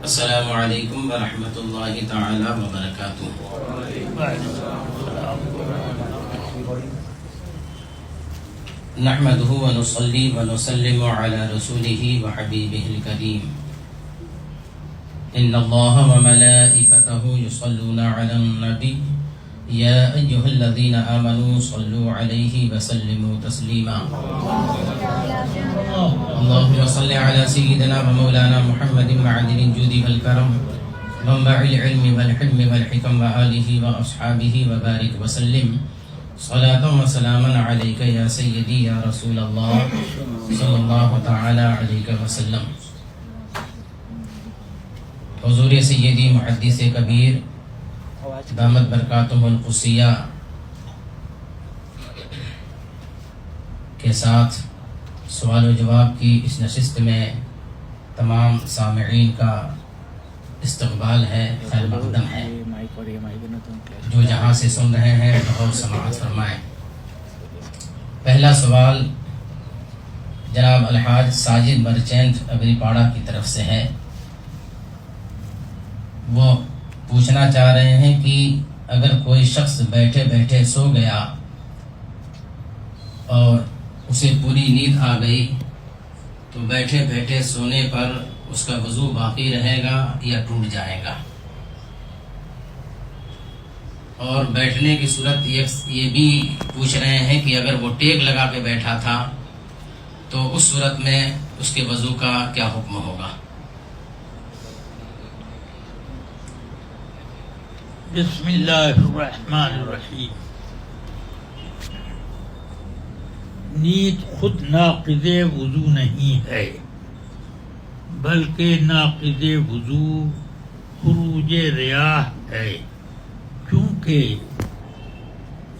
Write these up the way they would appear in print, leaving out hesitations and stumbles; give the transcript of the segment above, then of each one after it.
السلام علیکم ورحمۃ اللہ تعالی وبرکاتہ۔ نحمده ونصلي ونسلم على رسوله وحبيبه الكريم إن الله وملائكته يصلون على النبي يا أيها الذين آمنوا صلوا عليه وسلموا تسليما اللهم صل على سيدنا ومولانا محمد معدن الجود والكرم منبع العلم والحلم والحكم وآله وأصحابه وبارك وسلم صلاة وسلاما عليك يا سيدي يا رسول الله صلى الله تعالى عليك وسلم۔ حضور سیدی محدث کبیر دامت برکاتہ القدسیہ کے ساتھ سوال و جواب کی اس نشست میں تمام سامعین کا استقبال ہے، خیر مقدم ہے۔ جو جہاں سے سن رہے ہیں بغور سماعت فرمائیں۔ پہلا سوال جناب الحاج ساجد مرچینٹ ابری پاڑا کی طرف سے ہے۔ وہ پوچھنا چاہ رہے ہیں کہ اگر کوئی شخص بیٹھے بیٹھے سو گیا اور اسے پوری نیند آ گئی تو بیٹھے بیٹھے سونے پر اس کا وضو باقی رہے گا یا ٹوٹ جائے گا؟ اور بیٹھنے کی صورت یہ بھی پوچھ رہے ہیں کہ اگر وہ ٹیک لگا کے بیٹھا تھا تو اس صورت میں اس کے وضو کا کیا حکم ہوگا؟ بسم اللہ الرحمن الرحیم۔ نیت خود ناقض وضو نہیں ہے، بلکہ ناقض وضو خروج ریاح ہے، کیونکہ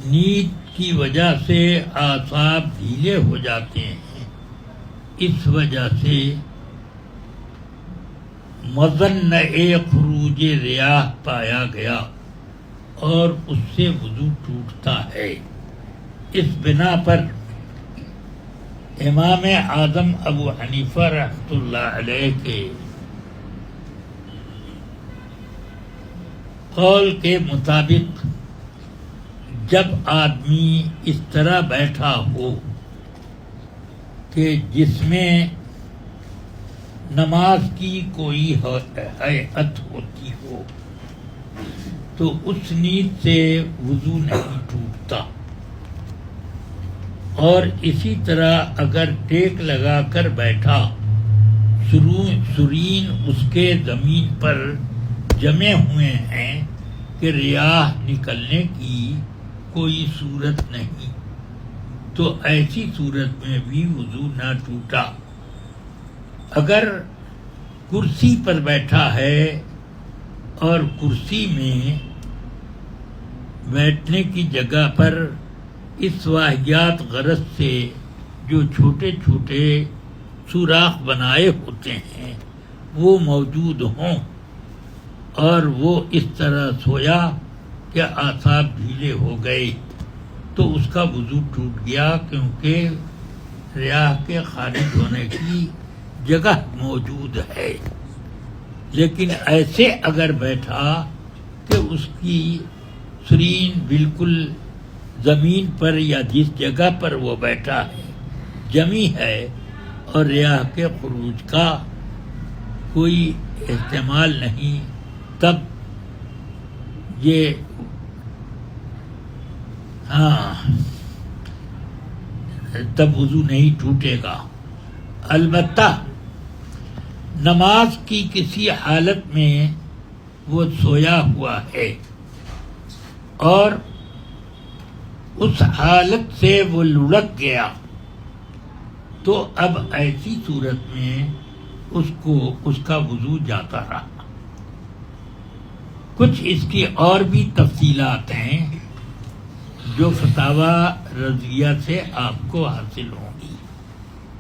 نیت کی وجہ سے اعصاب ڈھیلے ہو جاتے ہیں، اس وجہ سے مظنہ خروج ریاح پایا گیا اور اس سے وضو ٹوٹتا ہے۔ اس بنا پر امام اعظم ابو حنیفہ رحمۃ اللہ علیہ کے قول کے مطابق جب آدمی اس طرح بیٹھا ہو کہ جس میں نماز کی کوئی ہیئت ہوتی ہو تو اس نیت سے وضو نہیں ٹوٹتا، اور اسی طرح اگر ٹیک لگا کر بیٹھا، سرین اس کے زمین پر جمے ہوئے ہیں کہ ریاح نکلنے کی کوئی صورت نہیں، تو ایسی صورت میں بھی وضو نہ ٹوٹا۔ اگر کرسی پر بیٹھا ہے اور کرسی میں بیٹھنے کی جگہ پر اس واحیات غرض سے جو چھوٹے چھوٹے سوراخ بنائے ہوتے ہیں وہ موجود ہوں اور وہ اس طرح سویا کہ اعصاب ڈھیلے ہو گئے تو اس کا وضو ٹوٹ گیا، کیونکہ ریاح کے خارج ہونے کی جگہ موجود ہے۔ لیکن ایسے اگر بیٹھا کہ اس کی سرین بالکل زمین پر یا جس جگہ پر وہ بیٹھا ہے جمی ہے اور ریاح کے خروج کا کوئی احتمال نہیں، تب یہ تب وضو نہیں ٹوٹے گا۔ البتہ نماز کی کسی حالت میں وہ سویا ہوا ہے اور اس حالت سے وہ لڑک گیا تو اب ایسی صورت میں اس کا وضو جاتا رہا۔ کچھ اس کی اور بھی تفصیلات ہیں، جو فتاوی رضیہ سے آپ کو حاصل ہوں گی،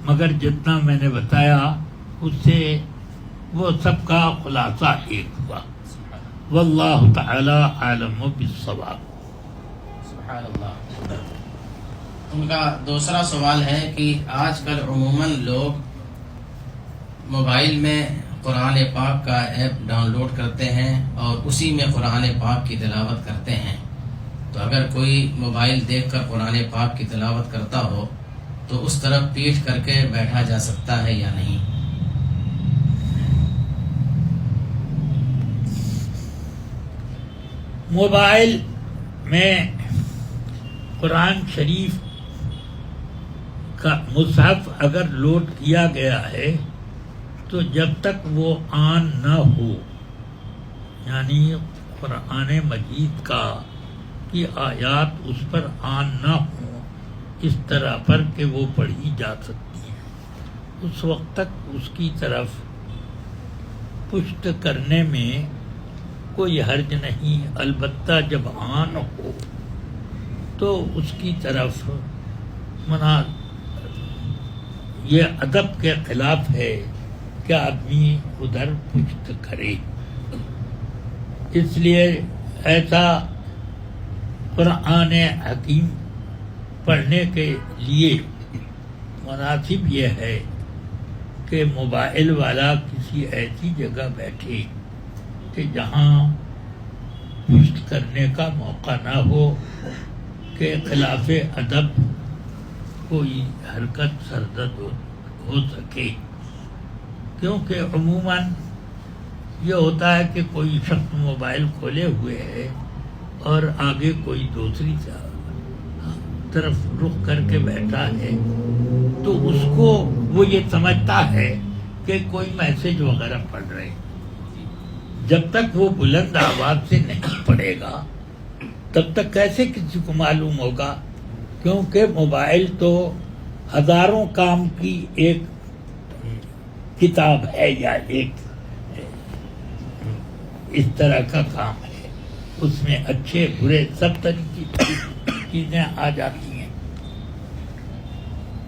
مگر جتنا میں نے بتایا اس سے وہ سب کا خلاصہ ایک ہوا۔ واللہ تعالی عالم بالصواب۔ سبحان اللہ۔ ان کا دوسرا سوال ہے کہ آج کل عموماً لوگ موبائل میں قرآن پاک کا ایپ ڈاؤن لوڈ کرتے ہیں اور اسی میں قرآن پاک کی تلاوت کرتے ہیں، تو اگر کوئی موبائل دیکھ کر قرآن پاک کی تلاوت کرتا ہو تو اس طرف پیٹھ کر کے بیٹھا جا سکتا ہے یا نہیں؟ موبائل میں قرآن شریف کا مصحف اگر لوڈ کیا گیا ہے تو جب تک وہ آن نہ ہو، یعنی قرآن مجید کی آیات اس پر آن نہ ہوں اس طرح پر کہ وہ پڑھی جا سکتی ہیں، اس وقت تک اس کی طرف پشت کرنے میں کوئی حرج نہیں۔ البتہ جب آن ہو تو اس کی طرف یہ ادب کے خلاف ہے کہ آدمی ادھر پشت کرے، اس لیے ایسا قرآن حکیم پڑھنے کے لیے مناسب یہ ہے کہ موبائل والا کسی ایسی جگہ بیٹھے کہ جہاں پشت کرنے کا موقع نہ ہو، کہ خلاف ادب کوئی حرکت سرزد ہو سکے، کیونکہ عموماً یہ ہوتا ہے کہ کوئی شخص موبائل کھولے ہوئے ہے اور آگے کوئی دوسری طرف رخ کر کے بیٹھا ہے تو اس کو وہ یہ سمجھتا ہے کہ کوئی میسج وغیرہ پڑھ رہے، جب تک وہ بلند آواز سے نہیں پڑھے گا تب تک کیسے کسی کو معلوم ہوگا؟ کیونکہ موبائل تو ہزاروں کام کی ایک کتاب ہے یا ایک اس طرح کا کام ہے، اس میں اچھے برے سب طرح کی چیزیں آ جاتی ہیں۔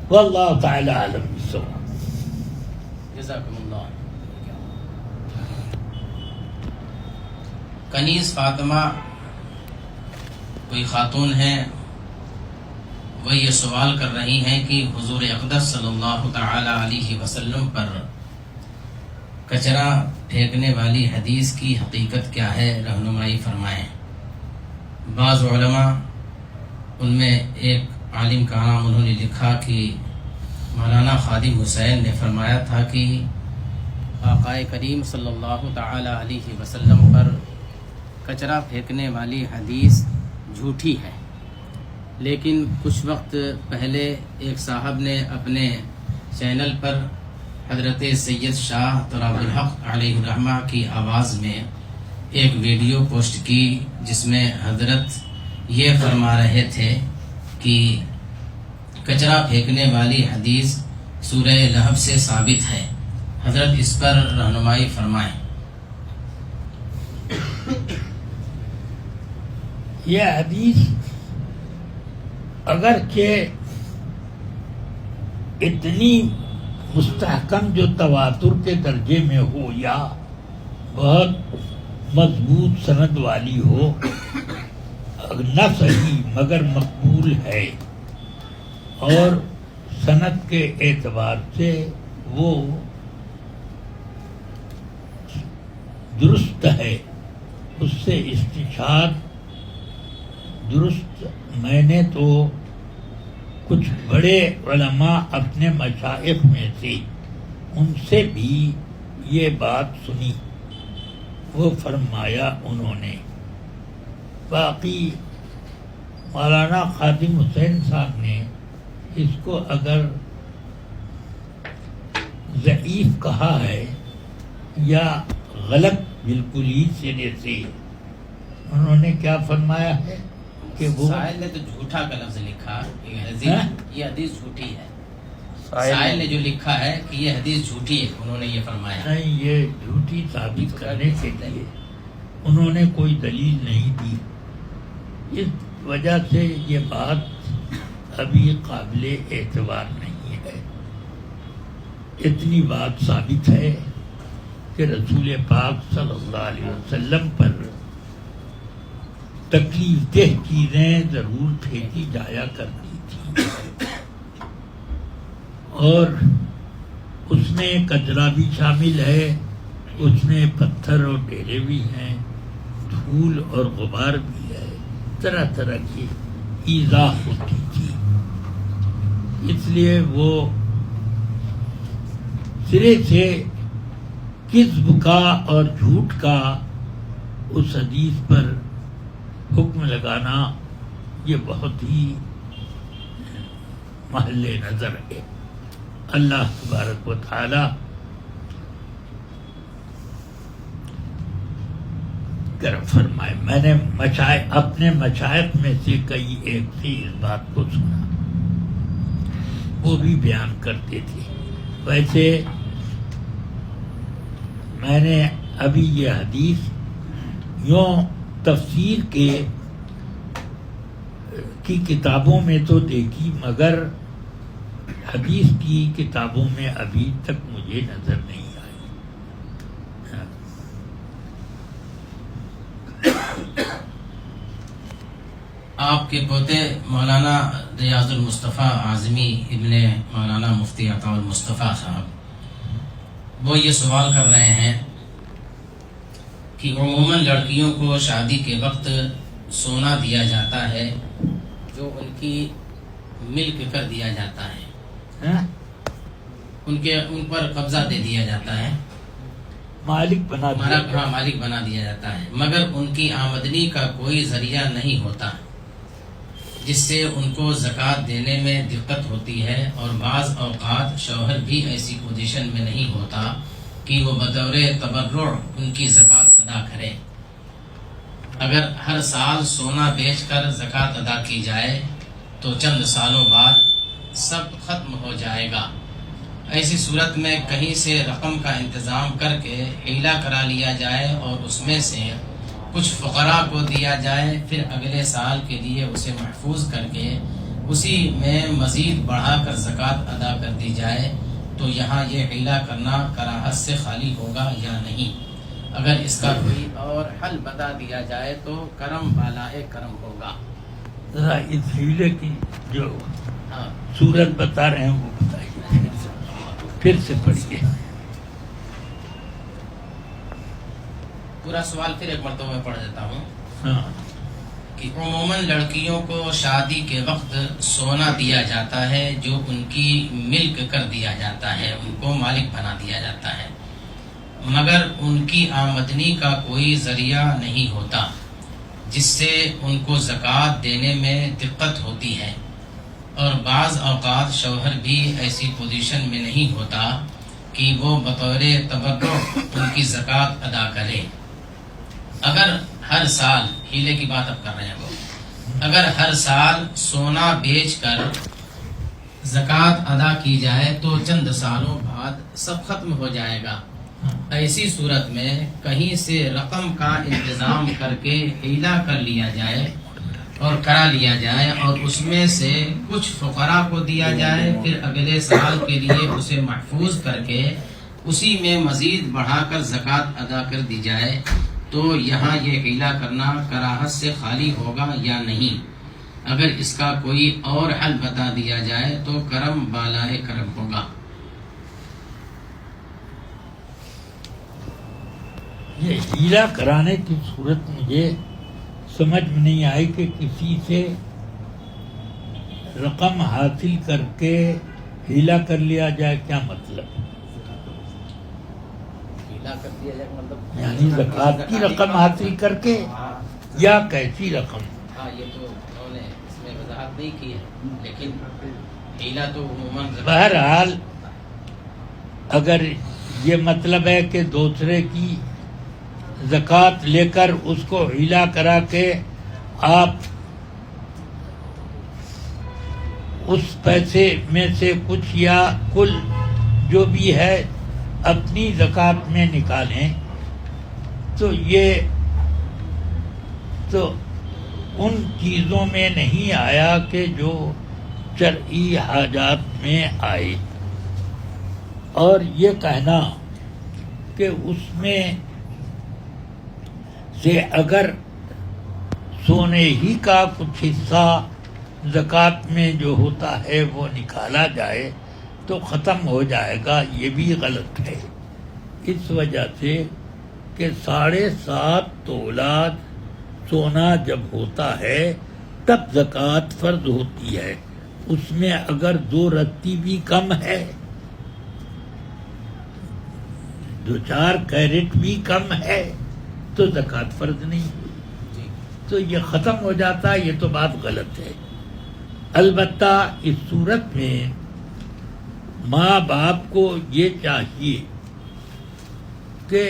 واللہ تعالی عالم بالصواب۔ جزاکم اللہ۔ کنیز فاطمہ کوئی خاتون ہیں، وہ یہ سوال کر رہی ہیں کہ حضور اقدس صلی اللہ تعالی علیہ وسلم پر کچرا پھینکنے والی حدیث کی حقیقت کیا ہے، رہنمائی فرمائیں۔ بعض علماء، ان میں ایک عالم کا نام انہوں نے لکھا کہ مولانا خادم حسین نے فرمایا تھا کہ آقا کریم صلی اللہ تعالی علیہ وسلم پر کچرا پھینکنے والی حدیث جھوٹی ہے، لیکن کچھ وقت پہلے ایک صاحب نے اپنے چینل پر حضرت سید شاہ تراب الحق علیہ الرحمہ کی آواز میں ایک ویڈیو پوسٹ کی جس میں حضرت یہ فرما رہے تھے کہ کچرا پھینکنے والی حدیث سورہ لہب سے ثابت ہے، حضرت اس پر رہنمائی فرمائیں۔ یہ حدیث اگرچہ اتنی مستحکم جو تواتر کے درجے میں ہو یا بہت مضبوط سند والی ہو، نہ صحیح مگر مقبول ہے، اور سند کے اعتبار سے وہ درست ہے، اس سے استشہاد درست۔ میں نے تو کچھ بڑے علماء اپنے مشائخ میں سے ان سے بھی یہ بات سنی، وہ فرمایا انہوں نے۔ باقی مولانا خادم حسین صاحب نے اس کو اگر ضعیف کہا ہے یا غلط بالکل ہی سرے سے، انہوں نے کیا فرمایا ہے کہ وہ سائل نے تو جھوٹا کا لفظ لکھا، یہ حدیث جھوٹی ہے۔ سائل نے جو لکھا ہے کہ یہ حدیث جھوٹی ہے، انہوں نے یہ فرمایا نہیں، یہ جھوٹی ثابت کرنے کے لیے انہوں نے کوئی دلیل نہیں دی۔ وجہ سے یہ بات ابھی قابل اعتبار نہیں ہے. اتنی بات ثابت ہے کہ رسول پاک صلی اللہ علیہ وسلم پر تکلیف دہ چیزیں ضرور پھینکی جایا کرتی تھی، اور اس میں کچرا بھی شامل ہے، اس میں پتھر اور ڈھیرے بھی ہیں، دھول اور غبار بھی ہے، طرح طرح کی ایذا ہوتی تھی. اس لیے وہ سرے سے کذب کا اور جھوٹ کا اس حدیث پر حکم لگانا یہ بہت ہی محل نظر ہے. اللہ تبارک و تعالی کرم فرمائے. میں نے اپنے مشائخ میں سے کئی ایک سے اس بات کو سنا، وہ بھی بیان کرتے تھے. ویسے میں نے ابھی یہ حدیث یوں تفسیر کی کتابوں میں تو دیکھی، مگر حدیث کی کتابوں میں ابھی تک مجھے نظر نہیں آئی. آپ کے پوتے مولانا ریاض المصطفیٰ اعظمی ابن مولانا مفتی عطا المصطفیٰ صاحب، وہ یہ سوال کر رہے ہیں کہ عموماً لڑکیوں کو شادی کے وقت سونا دیا جاتا ہے جو ان کی ملک کر دیا جاتا ہے، ان پر قبضہ دے دیا جاتا ہے، مالک بنا مالک بنا دیا جاتا ہے، مگر ان کی آمدنی کا کوئی ذریعہ نہیں ہوتا، جس سے ان کو زکوٰۃ دینے میں دقت ہوتی ہے، اور بعض اوقات شوہر بھی ایسی پوزیشن میں نہیں ہوتا کہ وہ بطور تبرع ان کی زکوٰۃ ادا کرے. اگر ہر سال سونا بیچ کر زکوٰۃ ادا کی جائے تو چند سالوں بعد سب ختم ہو جائے گا. ایسی صورت میں کہیں سے رقم کا انتظام کر کے حیلہ کرا لیا جائے اور اس میں سے کچھ فقراء کو دیا جائے، پھر اگلے سال کے لیے اسے محفوظ کر کے اسی میں مزید بڑھا کر زکوٰۃ ادا کر دی جائے، تو یہاں یہ حیلہ کرنا کراہت سے خالی ہوگا یا نہیں؟ اگر اس کا کوئی اور حل بتا دیا جائے تو کرم بالائے کرم ہوگا. ذرا اس حیلے کی جو صورت بتا رہے ہیں وہ بتائیے، پھر سے پڑھیے. پورا سوال پھر ایک مرتبہ میں پڑھ دیتا ہوں کہ عموماً لڑکیوں کو شادی کے وقت سونا دیا جاتا ہے جو ان کی ملک کر دیا جاتا ہے، ان کو مالک بنا دیا جاتا ہے، مگر ان کی آمدنی کا کوئی ذریعہ نہیں ہوتا، جس سے ان کو زکوٰۃ دینے میں دقت ہوتی ہے، اور بعض اوقات شوہر بھی ایسی پوزیشن میں نہیں ہوتا کہ وہ بطور تبرع ان کی زکوٰۃ ادا کرے. اگر ہر سال، ہیلے کی بات اب کر رہے ہیں وہ، اگر ہر سال سونا بیچ کر زکوٰۃ ادا کی جائے تو چند سالوں بعد سب ختم ہو جائے گا. ایسی صورت میں کہیں سے رقم کا انتظام کر کے حیلہ کر لیا جائے اور کرا لیا جائے اور اس میں سے کچھ فقراء کو دیا جائے، پھر اگلے سال کے لیے اسے محفوظ کر کے اسی میں مزید بڑھا کر زکوٰۃ ادا کر دی جائے، تو یہاں یہ حیلہ کرنا کراہت سے خالی ہوگا یا نہیں؟ اگر اس کا کوئی اور حل بتا دیا جائے تو کرم بالائے کرم ہوگا. یہ حیلہ کرانے کی صورت مجھے سمجھ میں نہیں آئی کہ کسی سے رقم حاصل کر کے حیلہ کر لیا جائے، کیا مطلب؟ کر دیا جائے مطلب یعنی زکوٰۃ کی رقم حاصل کر کے، یا کیسی رقم؟ یہ تو انہوں نے اس میں وضاحت نہیں کی ہے، لیکن حیلہ تو عموماً بہرحال اگر یہ مطلب ہے کہ دوسرے کی زکوٰۃ لے کر اس کو حیلہ کرا کے آپ اس پیسے میں سے کچھ یا کل جو بھی ہے اپنی زکوٰۃ میں نکالیں، تو یہ تو ان چیزوں میں نہیں آیا کہ جو شرعی حاجات میں آئے، اور یہ کہنا کہ اس میں سے اگر سونے ہی کا کچھ حصہ زکوٰۃ میں جو ہوتا ہے وہ نکالا جائے تو ختم ہو جائے گا، یہ بھی غلط ہے، اس وجہ سے کہ 7.5 تولہ سونا جب ہوتا ہے تب زکوٰۃ فرض ہوتی ہے، اس میں اگر 2 رتی بھی کم ہے، 2-4 کیرٹ بھی کم ہے تو زکوٰۃ فرض نہیں ہوئی، تو یہ ختم ہو جاتا ہے، یہ تو بات غلط ہے۔ البتہ اس صورت میں ماں باپ کو یہ چاہیے کہ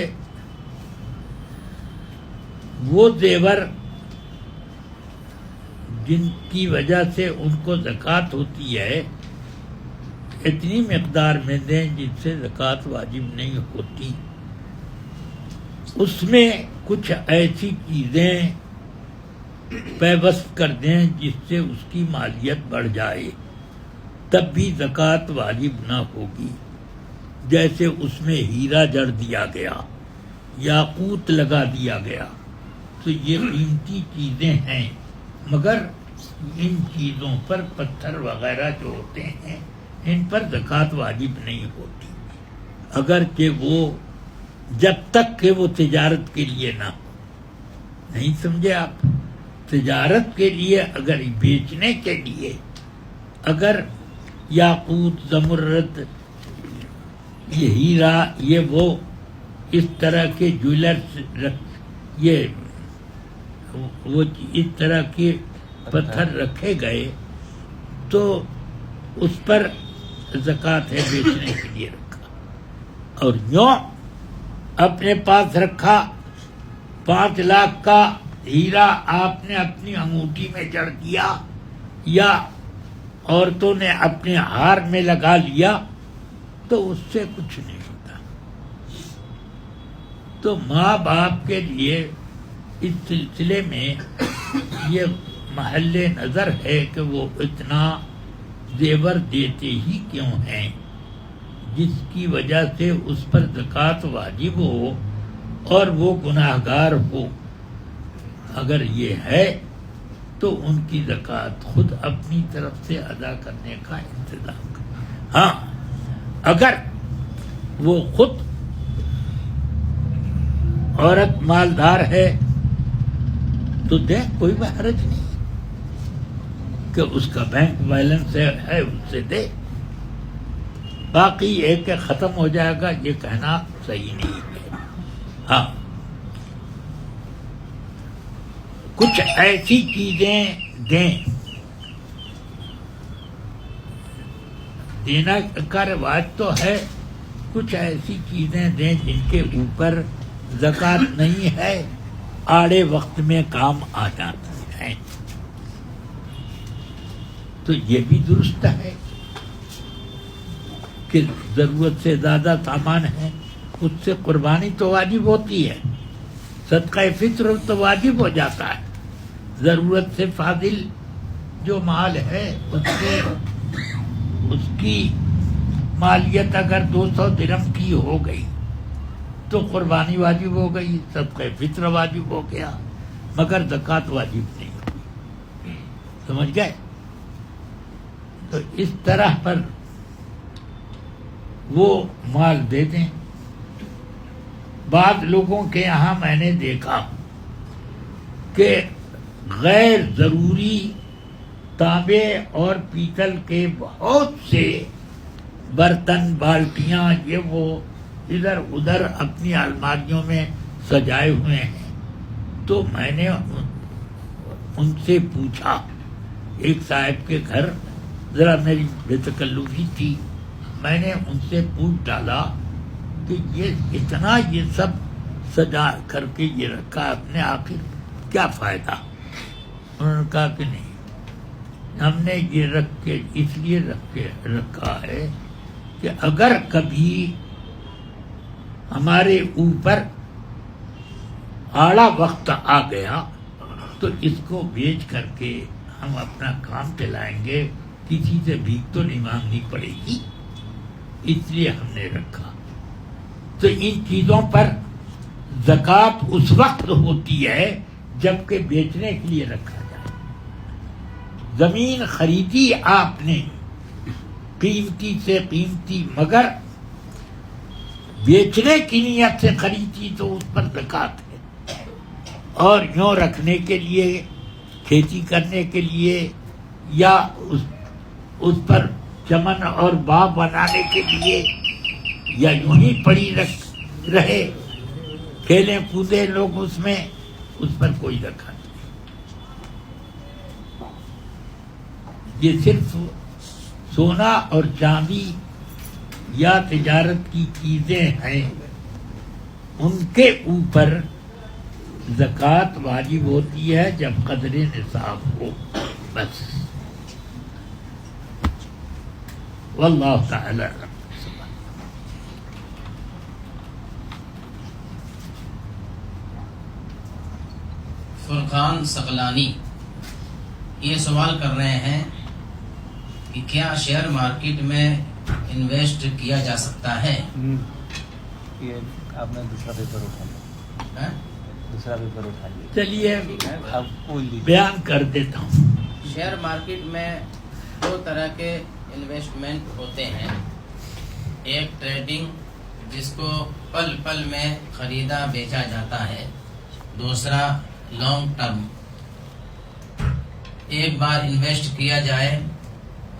وہ زیور جن کی وجہ سے ان کو زکوٰۃ ہوتی ہے اتنی مقدار میں دیں جس سے زکوٰۃ واجب نہیں ہوتی، اس میں کچھ ایسی چیزیں پیوست کر دیں جس سے اس کی مالیت بڑھ جائے، تب بھی زکوٰۃ واجب نہ ہوگی۔ جیسے اس میں ہیرا جڑ دیا گیا، یاقوت لگا دیا گیا، تو یہ قیمتی چیزیں ہیں، مگر ان چیزوں پر پتھر وغیرہ جو ہوتے ہیں ان پر زکوٰۃ واجب نہیں ہوتی، اگرچہ وہ جب تک کہ وہ تجارت کے لیے نہ ہو۔ نہیں سمجھے آپ؟ تجارت کے لیے، اگر بیچنے کے لیے، اگر یاقوت، زمرد، یہ ہیرا، یہ وہ اس طرح کے جویلرز، یہ وہ اس طرح کے پتھر رکھے گئے تو اس پر زکوٰۃ ہے، بیچنے کے لیے رکھا، اور یوں اپنے پاس رکھا 5 لاکھ کا ہیرا آپ نے اپنی انگوٹھی میں جڑ دیا یا عورتوں نے اپنے ہار میں لگا لیا تو اس سے کچھ نہیں ہوتا۔ تو ماں باپ کے لیے اس سلسلے میں یہ محل نظر ہے کہ وہ اتنا زیور دیتے ہی کیوں ہیں جس کی وجہ سے اس پر زکوٰۃ واجب ہو اور وہ گناہگار ہو۔ اگر یہ ہے تو ان کی زکوٰۃ خود اپنی طرف سے ادا کرنے کا انتظام کرے۔ ہاں، اگر وہ خود عورت مالدار ہے تو دے، کوئی حرج نہیں کہ اس کا بینک بیلنس ہے اس سے دے، باقی ایک کہ ختم ہو جائے گا یہ کہنا صحیح نہیں ہے۔ ہاں، کچھ ایسی چیزیں دیں، دینا کا رواج تو ہے، کچھ ایسی چیزیں دیں جن کے اوپر زکوٰۃ نہیں ہے، آڑے وقت میں کام آ جاتی ہیں، تو یہ بھی درست ہے کہ ضرورت سے زیادہ سامان ہے اس سے قربانی تو واجب ہوتی ہے، صدقہ فطر تو واجب ہو جاتا ہے، ضرورت سے فاضل جو مال ہے اس کی مالیت اگر 200 درہم کی ہو گئی تو قربانی واجب ہو گئی، صدقہ فطر واجب ہو گیا، مگر زکوٰۃ واجب نہیں ہوئی۔ سمجھ گئے؟ تو اس طرح پر وہ مال دے دیں۔ بعض لوگوں کے یہاں میں نے دیکھا کہ غیر ضروری تانبے اور پیتل کے بہت سے برتن، بالٹیاں، یہ وہ ادھر ادھر اپنی الماریوں میں سجائے ہوئے ہیں، تو میں نے ان سے پوچھا، ایک صاحب کے گھر ذرا میری بے تکلفی تھی، میں نے ان سے پوچھ ڈالا کہ یہ اتنا یہ سب سجا کر کے یہ رکھا آپ نے، آخر کیا فائدہ؟ انہوں نے کہا کہ نہیں، ہم نے یہ رکھ کے اس لیے رکھا ہے کہ اگر کبھی ہمارے اوپر آڑا وقت آ گیا تو اس کو بیچ کر کے ہم اپنا کام چلائیں گے، کسی سے بھیک تو نہیں مانگنی پڑے گی، اس لیے ہم نے رکھا۔ تو ان چیزوں پر زکوٰۃ اس وقت ہوتی ہے جبکہ بیچنے کے لیے رکھا جائے۔ زمین خریدی آپ نے قیمتی سے قیمتی، مگر بیچنے کی نیت سے خریدی تو اس پر زکوٰۃ ہے، اور یوں رکھنے کے لیے، کھیتی کرنے کے لیے، یا اس پر چمن اور باغ بنانے کے لیے، یا یوں ہی پڑی رہے، کھیلیں کودیں لوگ اس میں، اس پر کوئی زکوٰۃ نہیں۔ یہ صرف سونا اور چاندی یا تجارت کی چیزیں ہیں، ان کے اوپر زکوٰۃ واجب ہوتی ہے جب قدر نصاب ہو، بس۔ واللہ تعالی اعلم۔ فرقان ثقلانی یہ سوال کر رہے ہیں کہ کیا شیئر مارکیٹ میں انویسٹ کیا جا سکتا ہے؟ یہ آپ نے دوسرا پیپر اٹھا لیا، دوسرا پیپر اٹھا لیا، چلیے اب کھول لیجیے۔ بیان کر دیتا ہوں۔ شیئر مارکیٹ میں دو طرح کے انویسٹمنٹ ہوتے ہیں، ایک ٹریڈنگ جس کو پل پل میں خریدا بیچا جاتا ہے، دوسرا لانگ ٹرم۔ ایک بار انویسٹ کیا جائے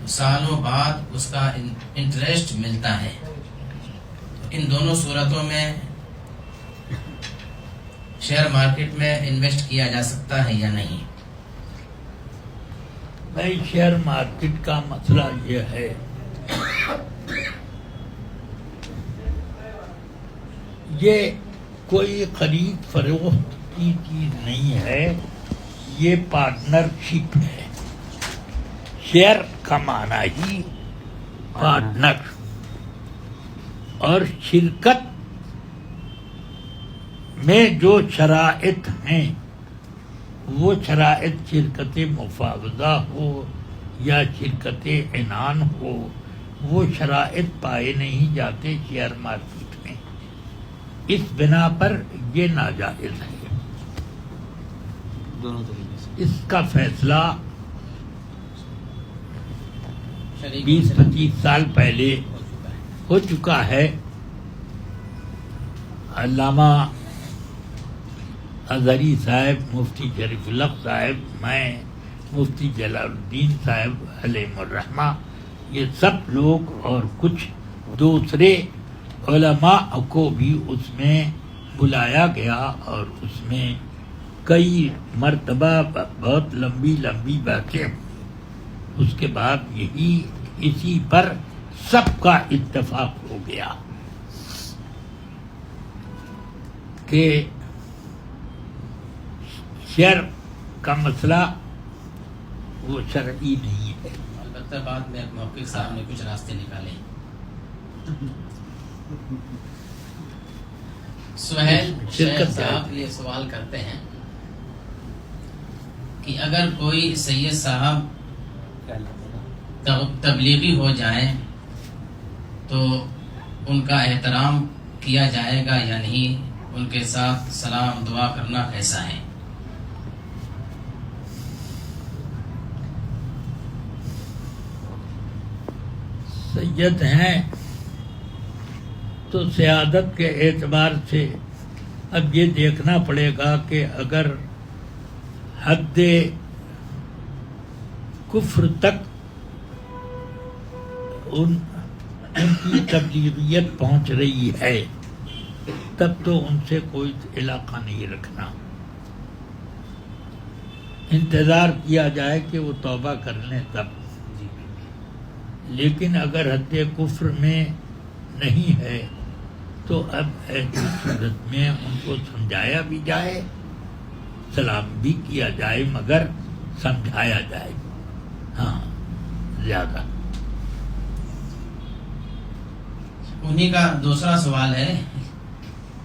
سالوں بعد اس کا انٹرسٹ ملتا ہے۔ ان دونوں صورتوں میں شیئر مارکیٹ میں انویسٹ کیا جا سکتا ہے یا نہیں؟ بھائی شیئر مارکیٹ کا مسئلہ یہ ہے، یہ کوئی خرید فروخت کی چیز نہیں ہے، یہ پارٹنرشپ ہے۔ شیئر کا معنی ہی پارٹنر، اور شرکت میں جو شرائط ہیں وہ شرائط شرکت مفاوضہ ہو یا شرکت عنان ہو، وہ شرائط پائے نہیں جاتے شیئر مارکیٹ میں، اس بنا پر یہ ناجائز ہے۔ دونوں طریقے سے اس کا فیصلہ 20-25 سال پہلے ہو چکا ہے۔ علامہ اظہری صاحب، مفتی شریف الحق صاحب، میں، مفتی جلال الدین صاحب علیہ الرحمہ، یہ سب لوگ اور کچھ دوسرے علماء کو بھی اس میں بلایا گیا، اور اس میں کئی مرتبہ بہت لمبی لمبی باتیں، اس کے بعد اسی پر سب کا اتفاق ہو گیا کہ شیئر کا مسئلہ وہ شرعی نہیں ہے۔ البتہ بعد میں محقق صاحب نے کچھ راستے نکالے۔ سہیل شیخ صاحب یہ سوال کرتے ہیں کہ اگر کوئی سید صاحب تبلیغی ہو جائیں تو ان کا احترام کیا جائے گا یا نہیں؟ ان کے ساتھ سلام دعا کرنا کیسا ہے؟ سید ہیں تو سیادت کے اعتبار سے اب یہ دیکھنا پڑے گا کہ اگر حد کفر تک ان کی تبلیغیت پہنچ رہی ہے تب تو ان سے کوئی علاقہ نہیں رکھنا، انتظار کیا جائے کہ وہ توبہ کر لیں تب۔ لیکن اگر حد کفر میں نہیں ہے تو اب ایسی صورت میں ان کو سمجھایا بھی جائے، سلام بھی کیا جائے، مگر سمجھایا جائے، ہاں زیادہ۔ انہی کا دوسرا سوال ہے،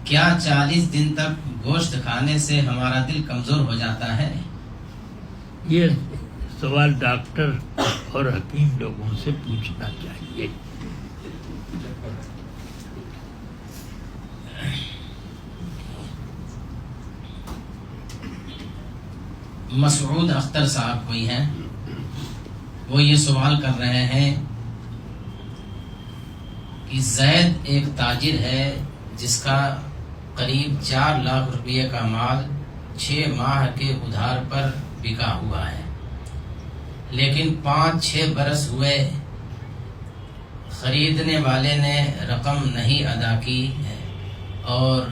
کیا 40 دن تک گوشت کھانے سے ہمارا دل کمزور ہو جاتا ہے؟ یہ سوال ڈاکٹر اور حکیم لوگوں سے پوچھنا چاہیے. مسعود اختر صاحب کوئی ہیں، وہ یہ سوال کر رہے ہیں کہ زید ایک تاجر ہے جس کا قریب 4 لاکھ روپے کا مال 6 ماہ کے ادھار پر بکا ہوا ہے، لیکن 5-6 برس ہوئے خریدنے والے نے رقم نہیں ادا کی ہے اور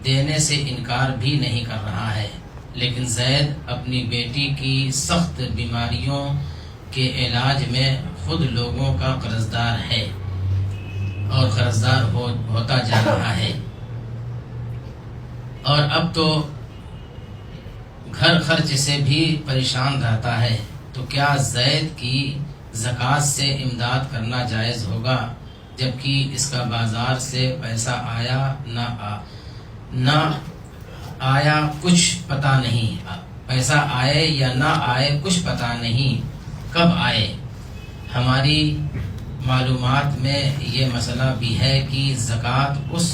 دینے سے انکار بھی نہیں کر رہا ہے. لیکن زید اپنی بیٹی کی سخت بیماریوں کے علاج میں خود لوگوں کا قرضدار ہے اور قرضدار ہوتا جا رہا ہے، اور اب تو گھر خرچ سے بھی پریشان رہتا ہے. تو کیا زید کی زکوٰۃ سے امداد کرنا جائز ہوگا جبکہ اس کا بازار سے پیسہ آیا نہ آیا کچھ پتہ نہیں، پیسہ آئے یا نہ آئے کچھ پتہ نہیں کب آئے؟ ہماری معلومات میں یہ مسئلہ بھی ہے کہ زکوٰۃ اس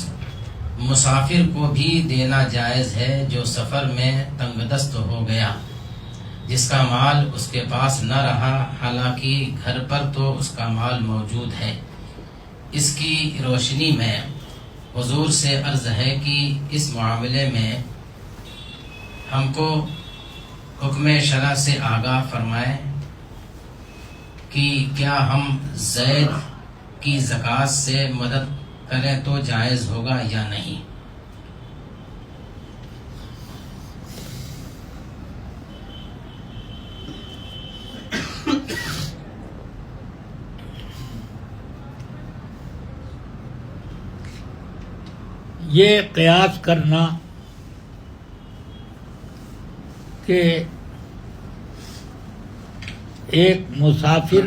مسافر کو بھی دینا جائز ہے جو سفر میں تنگ دست ہو گیا، جس کا مال اس کے پاس نہ رہا، حالانکہ گھر پر تو اس کا مال موجود ہے. اس کی روشنی میں حضور سے عرض ہے کہ اس معاملے میں ہم کو حکم شرع سے آگاہ فرمائیں کہ کیا ہم زید کی زکوٰۃ سے مدد کریں تو جائز ہوگا یا نہیں؟ یہ قیاس کرنا کہ ایک مسافر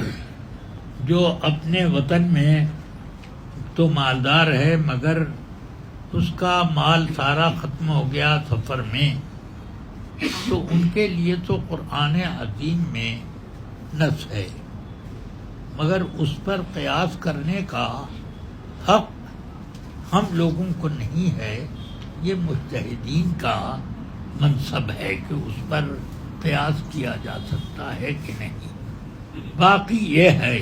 جو اپنے وطن میں تو مالدار ہے مگر اس کا مال سارا ختم ہو گیا سفر میں، تو ان کے لیے تو قرآن عظیم میں نص ہے، مگر اس پر قیاس کرنے کا حق ہم لوگوں کو نہیں ہے. یہ مجتہدین کا منصب ہے کہ اس پر قیاس کیا جا سکتا ہے کہ نہیں. باقی یہ ہے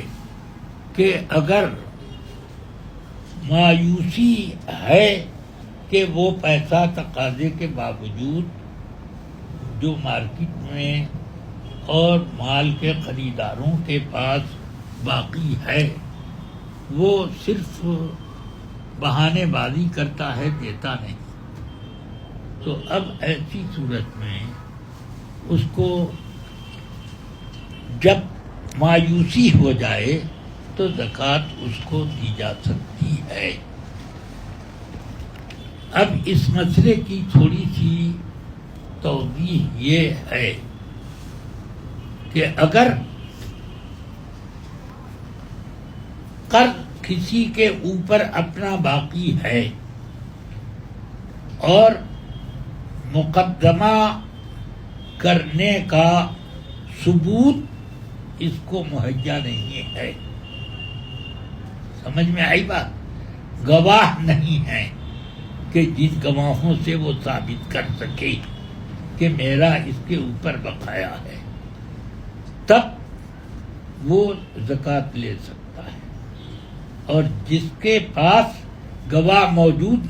کہ اگر مایوسی ہے کہ وہ پیسہ تقاضے کے باوجود جو مارکیٹ میں اور مال کے خریداروں کے پاس باقی ہے وہ صرف بہانے بازی کرتا ہے، دیتا نہیں، تو اب ایسی صورت میں اس کو جب مایوسی ہو جائے تو زکوٰۃ اس کو دی جا سکتی ہے. اب اس مسئلے کی تھوڑی سی توضیح یہ ہے کہ اگر قرض کسی کے اوپر اپنا باقی ہے اور مقدمہ کرنے کا ثبوت اس کو مہیا نہیں ہے، سمجھ میں آئی بات؟ گواہ نہیں ہے کہ جن گواہوں سے وہ ثابت کر سکے کہ میرا اس کے اوپر بقایا ہے، تب وہ زکوٰۃ لے سکتا ہے. اور جس کے پاس گواہ موجود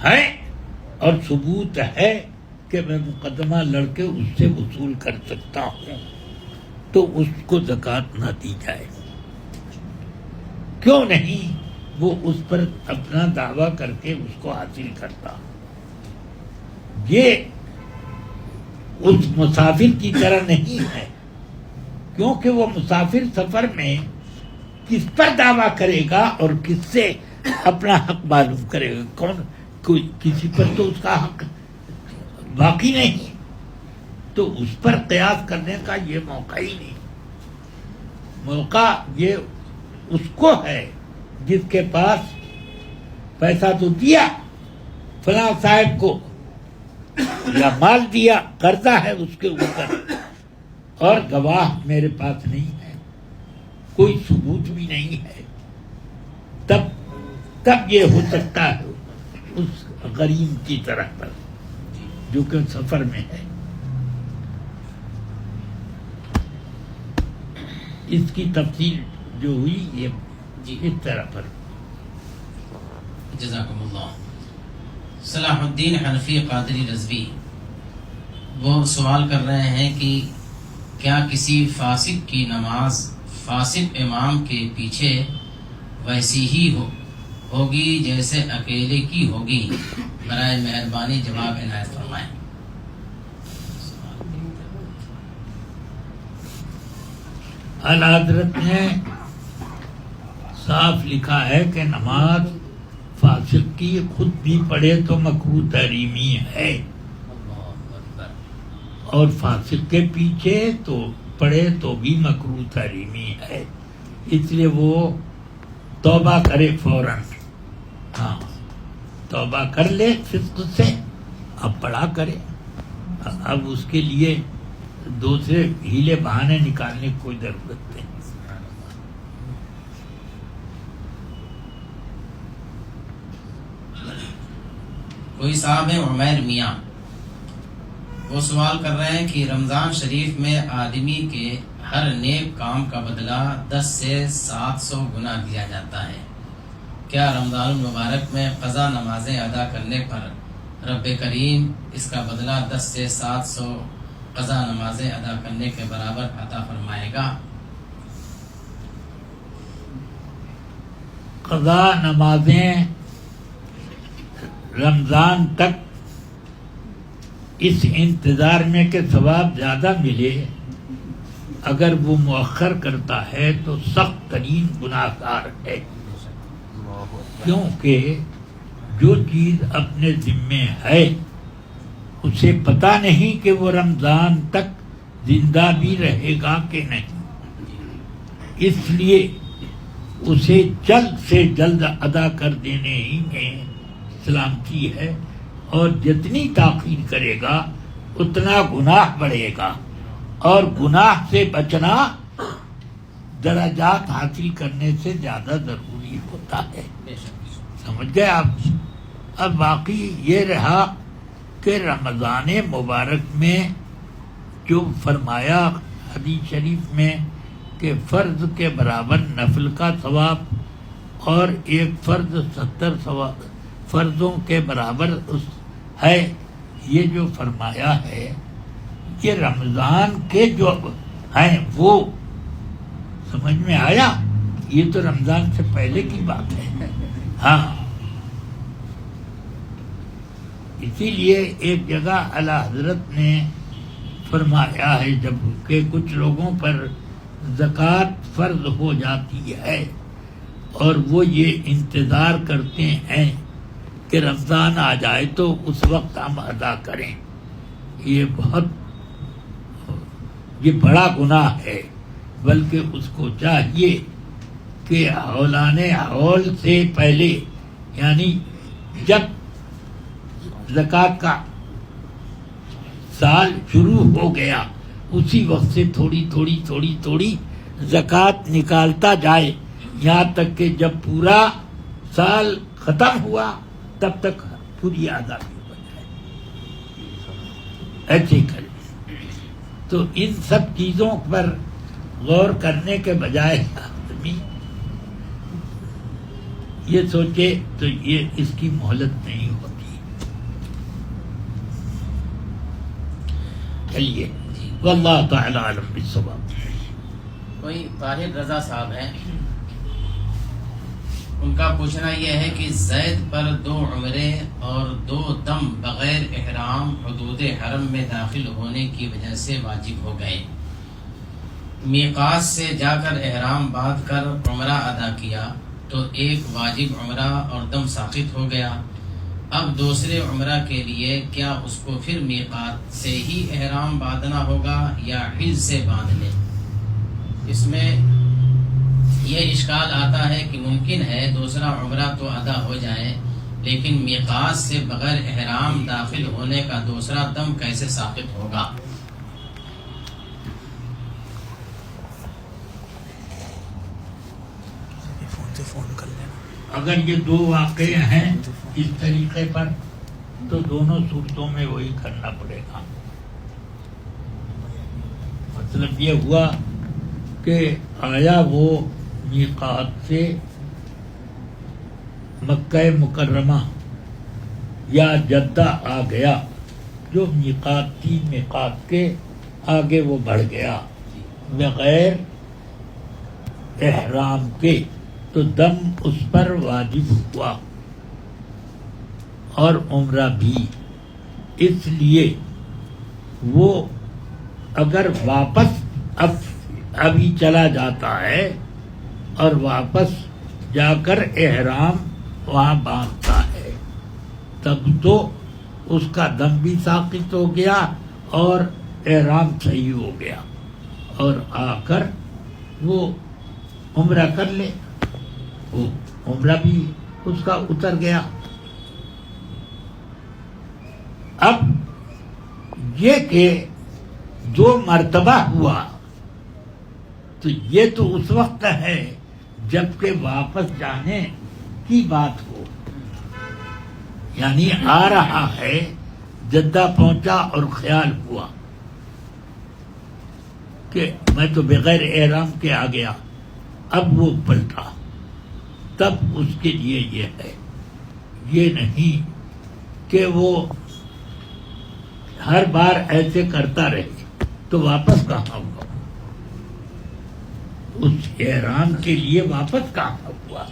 ہیں اور ثبوت ہے کہ میں مقدمہ لڑ کے اس سے وصول کر سکتا ہوں تو اس کو زکوٰۃ نہ دی جائے. کیوں نہیں؟ وہ اس پر اپنا دعویٰ کر کے اس کو حاصل کرتا. یہ اس مسافر کی طرح نہیں ہے، کیونکہ وہ مسافر سفر میں کس پر دعویٰ کرے گا اور کس سے اپنا حق معلوم کرے گا؟ کسی پر تو اس کا حق باقی نہیں، تو اس پر قیاس کرنے کا یہ موقع ہی نہیں. موقع یہ اس کو ہے جس کے پاس پیسہ تو دیا فلاں صاحب کو یا مال دیا، قرضہ ہے اس کے اوپر، اور گواہ میرے پاس نہیں ہے، کوئی ثبوت بھی نہیں ہے، تب یہ ہو سکتا ہے اس غریم کی طرح پر جو کہ سفر میں ہے. اس کی تفصیل جو ہوئی یہ اس طرح پر. جزاکم اللہ. صلاح الدین حنفی قادری رضوی وہ سوال کر رہے ہیں کہ کیا کسی فاسق کی نماز فاسق امام کے پیچھے ویسی ہی ہوگی جیسے اکیلے کی ہوگی؟ برائے مہربانی جواب عنایت فرمائیں. اعلیٰ حضرت نے صاف لکھا ہے کہ نماز فاسق کی خود بھی پڑھے تو مکروہ تحریمی ہے، اور فاسق کے پیچھے تو پڑھے تو بھی مکروہ تحریمی ہے. اس لیے وہ توبہ کرے فوراً. ہاں توبہ کر لے فسق سے، اب پڑھا کرے. اب اس کے لیے دوسرے ہیلے بہانے نکالنے کی کوئی ضرورت نہیں. کوئی صاحب ہے عمیر میاں، وہ سوال کر رہے ہیں کہ رمضان شریف میں آدمی کے ہر نیک کام کا بدلہ 10 سے 700 گنا دیا جاتا ہے. کیا رمضان المبارک میں قضا نمازیں ادا کرنے پر رب کریم اس کا بدلہ 10 سے 700 قضا نمازیں ادا کرنے کے برابر عطا فرمائے گا؟ قضا نمازیں رمضان تک اس انتظار میں کہ ثواب زیادہ ملے، اگر وہ مؤخر کرتا ہے تو سخت ترین گناہ گار ہے. کیونکہ جو چیز اپنے ذمے ہے اسے پتہ نہیں کہ وہ رمضان تک زندہ بھی رہے گا کہ نہیں، اس لیے اسے جلد سے جلد ادا کر دینے ہی میں سلامتی ہے، اور جتنی تاخیر کرے گا اتنا گناہ بڑھے گا، اور گناہ سے بچنا درجات حاصل کرنے سے زیادہ ضروری ہوتا ہے. سمجھ گئے آپ؟ اب باقی یہ رہا کہ رمضان مبارک میں جو فرمایا حدیث شریف میں کہ فرض کے برابر نفل کا ثواب اور ایک فرض 70 فرضوں کے برابر ہے، یہ جو فرمایا ہے یہ رمضان کے جو ہیں وہ سمجھ میں آیا. یہ تو رمضان سے پہلے کی بات ہے. ہاں اسی لیے ایک جگہ اعلیٰ حضرت نے فرمایا ہے جب کہ کچھ لوگوں پر زکوٰۃ فرض ہو جاتی ہے اور وہ یہ انتظار کرتے ہیں کہ رمضان آ جائے تو اس وقت ہم ادا کریں، یہ بڑا گناہ ہے. بلکہ اس کو چاہیے کہ ہولان ہول سے پہلے، یعنی جب زکوٰۃ کا سال شروع ہو گیا اسی وقت سے تھوڑی زکوٰۃ نکالتا جائے، یہاں تک کہ جب پورا سال ختم ہوا تب تک پوری آزادی ہو جائے. ایسے کریں. تو ان سب چیزوں پر غور کرنے کے بجائے آدمی یہ سوچے تو یہ اس کی مہلت نہیں ہوتی. چلیے واللہ تعالی عالم بالصواب. کوئی طاہر رضا صاحب ہیں، ان کا پوچھنا یہ ہے کہ زید پر 2 عمرے اور 2 دم بغیر احرام حدود حرم میں داخل ہونے کی وجہ سے واجب ہو گئے. میقات سے جا کر احرام باندھ کر عمرہ ادا کیا تو ایک واجب عمرہ اور دم ساقط ہو گیا. اب دوسرے عمرہ کے لیے کیا اس کو پھر میقات سے ہی احرام باندھنا ہوگا یا حل سے باندھ لے؟ اس میں یہ اشکال آتا ہے کہ ممکن ہے دوسرا عمرہ تو ادا ہو جائے لیکن میقات سے بغیر احرام داخل ہونے کا دوسرا دم کیسے ساقط ہوگا؟ مجھے فون کر لینا. اگر یہ دو واقعے ہیں اس طریقے پر تو دونوں صورتوں میں وہی کرنا پڑے گا. مطلب یہ ہوا کہ آیا وہ میقات سے مکہ مکرمہ یا جدہ آ گیا، جو میقات تھی میقات کے آگے وہ بڑھ گیا بغیر احرام کے، تو دم اس پر واجب ہوا اور عمرہ بھی. اس لیے وہ اگر واپس ابھی چلا جاتا ہے اور واپس جا کر احرام وہاں باندھتا ہے، تب تو اس کا دم بھی ساقط ہو گیا اور احرام صحیح ہو گیا، اور آ کر وہ عمرہ کر لے، وہ عمرہ بھی اس کا اتر گیا. اب یہ کہ جو مرتبہ ہوا تو یہ تو اس وقت ہے جب کہ واپس جانے کی بات ہو، یعنی آ رہا ہے، جدہ پہنچا اور خیال ہوا کہ میں تو بغیر احرام کے آ گیا، اب وہ پلٹا، تب اس کے لیے یہ ہے. یہ نہیں کہ وہ ہر بار ایسے کرتا رہے تو واپس کہاں ہوا، اس احرام کے لیے واپس کہاں ہوا،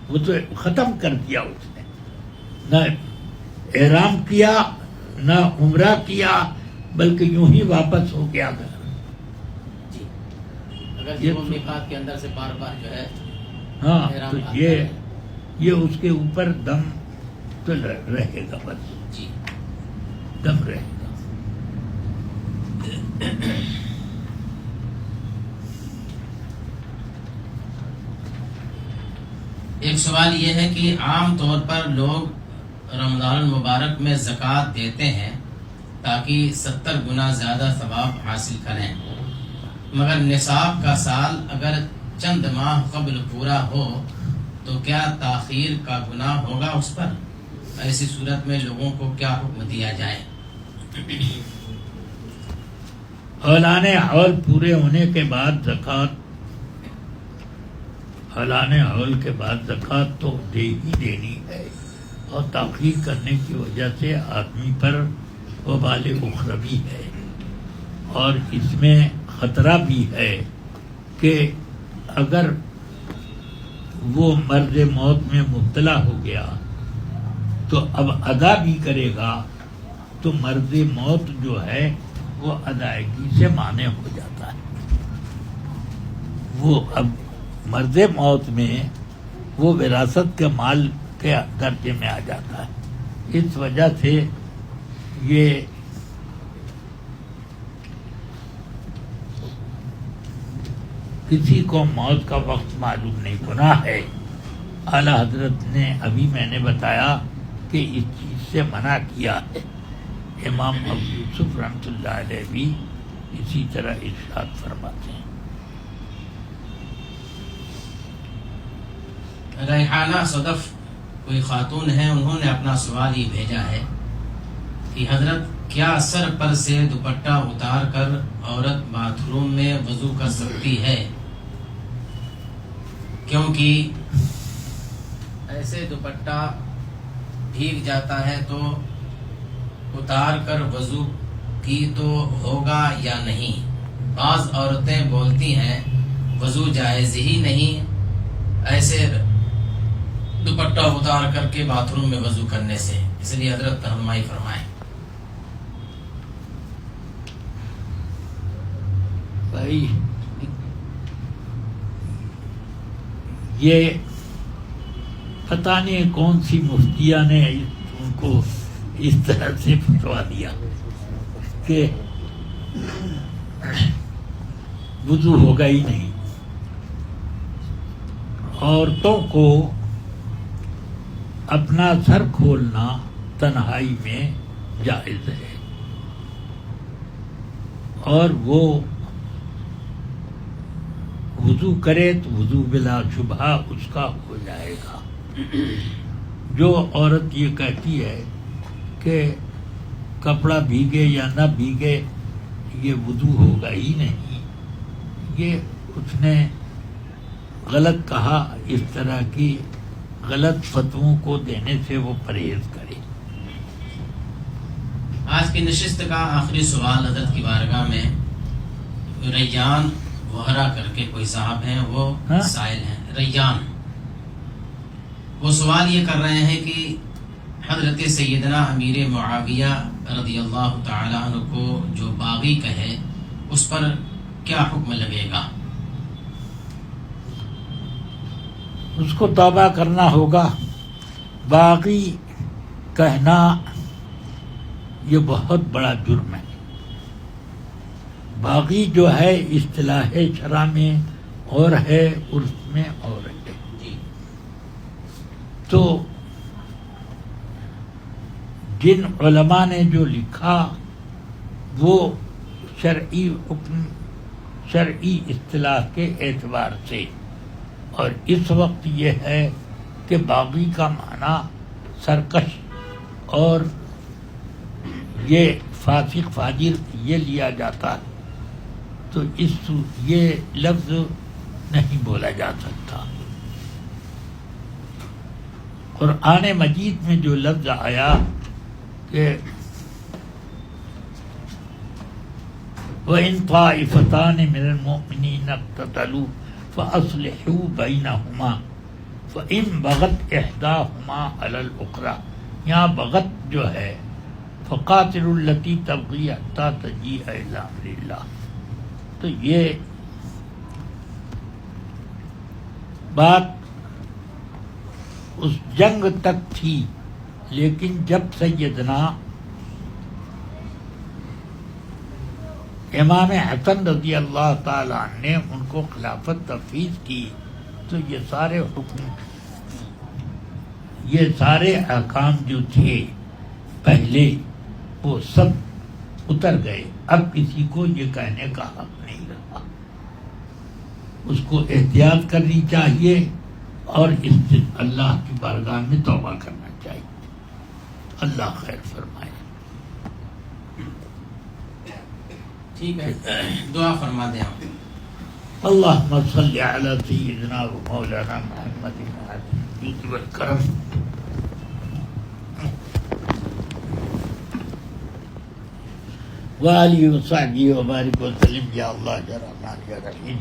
وہ تو ختم کر دیا اس نے، نہ احرام کیا نہ عمرہ کیا، بلکہ یوں ہی واپس ہو گیا گھر. اگر وہ میقات کے اندر سے بار بار جو ہے ہاں تو یہ اس کے اوپر دم تو رہے گا، بس جی دم رہے گا. ایک سوال یہ ہے کہ عام طور پر لوگ رمضان المبارک میں زکوٰۃ دیتے ہیں تاکہ 70 گنا زیادہ ثواب حاصل کریں، مگر نصاب کا سال اگر چند ماہ قبل پورا ہو تو کیا تاخیر کا گناہ ہوگا اس پر؟ ایسی صورت میں لوگوں کو کیا حکم دیا جائے؟ اعلان حول پورے ہونے کے بعد اعلان حول کے بعد زکوٰۃ تو دے ہی دینی ہے، اور تاخیر کرنے کی وجہ سے آدمی پر وبال اخروی ہے، اور اس میں خطرہ بھی ہے کہ اگر وہ مرض موت میں مبتلا ہو گیا تو اب ادا بھی کرے گا تو مرض موت جو ہے وہ ادائیگی سے مانع ہو جاتا ہے. وہ اب مرض موت میں وہ وراثت کے مال کے درجے میں آ جاتا ہے. اس وجہ سے یہ کسی کو موت کا وقت معلوم نہیں، گناہ ہے. اعلیٰ حضرت نے ابھی میں نے بتایا کہ اس چیز سے منع کیا ہے. امام ابو یوسف رحمۃ اللہ علیہ بھی اسی طرح ارشاد فرماتے ہیں. ریحانہ صدف کوئی خاتون ہے، انہوں نے اپنا سوال یہ بھیجا ہے کہ حضرت کیا سر پر سے دوپٹہ اتار کر عورت باتھ روم میں وضو کر سکتی ہے؟ کیونکہ ایسے دوپٹہ بھیگ جاتا ہے تو اتار کر وضو کی تو ہوگا یا نہیں؟ بعض عورتیں بولتی ہیں وضو جائز ہی نہیں ایسے دوپٹہ اتار کر کے باتھ روم میں وضو کرنے سے، اس لیے حضرت رہنمائی فرمائیں. بھائی یہ پتہ نہیں کون سی مفتیہ نے ان کو اس طرح سے فتوا دیا کہ وضو ہوگا ہی نہیں. عورتوں کو اپنا سر کھولنا تنہائی میں جائز ہے، اور وضو کرے تو وضو بلا شبہ اس کا ہو جائے گا. جو عورت یہ کہتی ہے کہ کپڑا بھیگے یا نہ بھیگے یہ وضو ہوگا ہی نہیں، یہ اس نے غلط کہا. اس طرح کی غلط فتووں کو دینے سے وہ پرہیز کرے. آج کی نشست کا آخری سوال حضرت کی بارگاہ میں ریان وہرا کر کے کوئی صاحب ہیں، وہ سائل ہیں ریان. وہ سوال یہ کر رہے ہیں کہ حضرت سیدنا امیر معاویہ رضی اللہ تعالیٰ عنہ کو جو باغی کہے اس پر کیا حکم لگے گا؟ اس کو توبہ کرنا ہوگا. باغی کہنا یہ بہت بڑا جرم ہے. باغی جو ہے اصطلاح شرع میں اور ہے، عرف میں اور ہے. تو جن علماء نے جو لکھا وہ شرعی حکم، شرعی اصطلاح کے اعتبار سے، اور اس وقت یہ ہے کہ باغی کا معنی سرکش اور یہ فاسق فاجر یہ لیا جاتا ہے. تو یہ لفظ نہیں بولا جا سکتا. قرآن مجید میں جو لفظ آیا کہ وَإِن طَائِفَتَانِ مِنَ الْمُؤْمِنِينَ اقْتَتَلُوا فَأَصْلِحُوا بَيْنَهُمَا فَإِن بَغَتْ إِحْدَاهُمَا عَلَى الْأُخْرَى. یہاں بغت جو ہے فَقَاتِلُوا الَّتِي تَبْغِي حَتَّى تَجِيءَ إِلَىٰ أَمْرِ اللَّهِ. تو یہ بات اس جنگ تک تھی، لیکن جب سیدنا امام حسن رضی اللہ تعالیٰ عنہ نے ان کو خلافت تفویض کی تو یہ سارے حکم، یہ سارے احکام جو تھے پہلے وہ سب اتر گئے. اب کسی کو یہ کہنے کا حق نہیں رہا. اس کو احتیاط کرنی چاہیے اور اس سے اللہ کی بارگاہ میں توبہ کرنا چاہیے. اللہ خیر فرمائے. ٹھیک ہے، دعا فرما دیں آپ. اللہم صلی علی سیدنا و مولانا محمد الجود والکرم. وآلہ وصحبہ وبارک وسلم. یا اللہ یا رحمان یا رحیم.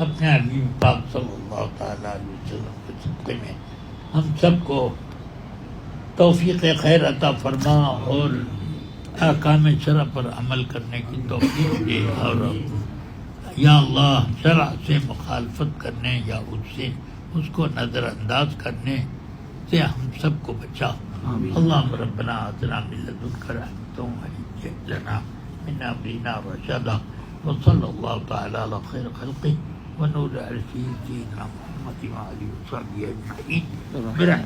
اپنے حبیب پاک صلی اللہ تعالیٰ علیہ وسلم کے صدقے میں ہم سب کو توفیق خیر عطا فرما اور احکام شرع پر عمل کرنے کی توفیق دے. اور یا اللہ شرع سے مخالفت کرنے یا اس کو نظر انداز کرنے سے ہم سب کو بچا. اللہم ربنا آتنا من لدنک رحمۃ وہیئ لنا من امرنا رشدا. وصلی اللہ تعالی علی خیر خلقہ ونور عرشہ سیدنا محمد وآلہ وصحبہ اجمعین.